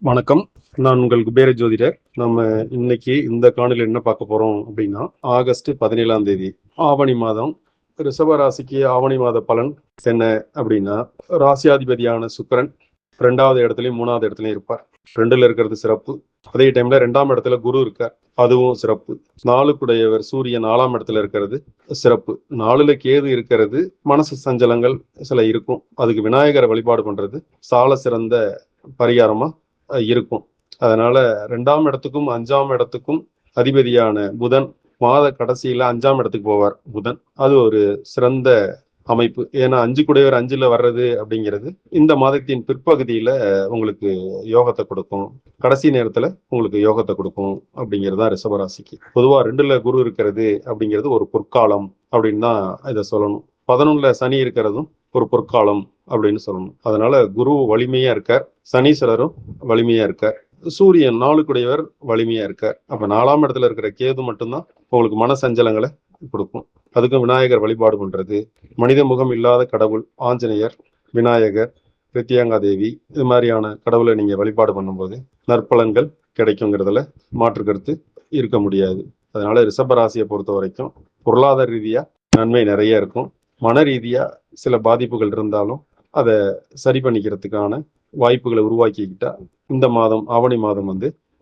வணக்கம். நான் உங்கள் குபேர ஜோதிடர். நம்ம இன்னைக்கு இந்த காணொளியில என்ன பார்க்க போறோம் அப்படின்னா, ஆகஸ்ட் 17ஆம் தேதி ஆவணி மாதம் ரிஷப ராசிக்கு ஆவணி மாத பலன் என்ன அப்படின்னா, ராசியாதிபதியான சுக்கிரன் 2வது இடத்துலயும் 3வது இடத்துலயும் இருப்பார். 2ல இருக்கிறது சிறப்பு. அதே டைம்ல 2ஆம் இடத்துல குரு இருக்கார், அதுவும் சிறப்பு. 4க்குடையவர் சூரியன் 4ஆம் இடத்துல இருக்கிறது சிறப்பு. 4ல கேது இருக்கிறது மனசு சஞ்சலங்கள் சில இருக்கும். அதுக்கு விநாயகரை வழிபாடு பண்றது சால சிறந்த பரிகாரமா இருக்கும். அதனால 2ஆம் இடத்துக்கும் 5ஆம் இடத்துக்கும் அதிபதியான புதன் மாத கடைசியில 5ஆம் இடத்துக்கு போவார் புதன். அது ஒரு சிறந்த அமைப்பு. ஏன்னா 5 கூடையவர் 5ல வர்றது அப்படிங்கிறது இந்த மாதத்தின் பிற்பகுதியில உங்களுக்கு யோகத்தை கொடுக்கும், கடைசி நேரத்துல உங்களுக்கு யோகத்தை கொடுக்கும் அப்படிங்கிறது தான் ரிஷபராசிக்கு. பொதுவா 2ல குரு இருக்கிறது அப்படிங்கிறது ஒரு பொற்காலம் அப்படின்னு தான் இதை சொல்லணும். 11ல சனி இருக்கிறதும் ஒரு பொற்காலம் அப்படின்னு சொல்லணும். அதனால குரு வலிமையா இருக்கார், சனீஸ்வரரும் வலிமையா இருக்கார், சூரியன் 4க்குடையவர் வலிமையா இருக்கார். அப்ப 4ஆம் இடத்துல இருக்கிற கேது மட்டும்தான் உங்களுக்கு மன சஞ்சலங்களை கொடுக்கும். அதுக்கும் விநாயகர் வழிபாடு பண்றது, மனித முகம் இல்லாத கடவுள் ஆஞ்சநேயர், விநாயகர், பிரித்தியங்கா தேவி, இது மாதிரியான கடவுளை நீங்க வழிபாடு பண்ணும்போது நற்பலன்கள் கிடைக்குங்கிறதுல மாற்று கருத்து இருக்க முடியாது. அதனால ரிஷபராசியை பொறுத்த வரைக்கும் பொருளாதார ரீதியா நன்மை நிறைய இருக்கும். மன ரீதியா சில பாதிப்புகள் இருந்தாலும் அதை சரி பண்ணிக்கிறதுக்கான வாய்ப்புகளை உருவாக்கிக்கிட்டா இந்த மாதம் ஆவணி மாதம்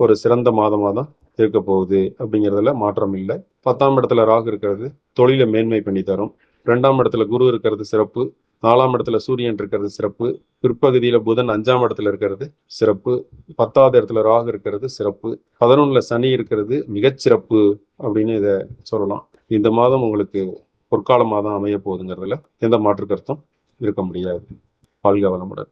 ஒரு சிறந்த மாதமா தான் இருக்க போகுது அப்படிங்கிறதுல மாற்றம் இல்லை. 10ஆம் இடத்துல ராகு இருக்கிறது தொழிலை மேன்மை பண்ணி தரும். 2ஆம் இடத்துல குரு இருக்கிறது சிறப்பு. 4ஆம் இடத்துல சூரியன் இருக்கிறது சிறப்பு. பிற்பகுதியில புதன் 5ஆம் இடத்துல இருக்கிறது சிறப்பு. 10வது இடத்துல ராகு இருக்கிறது சிறப்பு. 11ல சனி இருக்கிறது மிகச்சிறப்பு அப்படின்னு இதை சொல்லலாம். இந்த மாதம் உங்களுக்கு பொற்கால மாதம் அமைய போகுதுங்கிறதுல எந்த மாற்று கருத்தும் இருக்க முடியாது. வாழ்க வளமுடன்.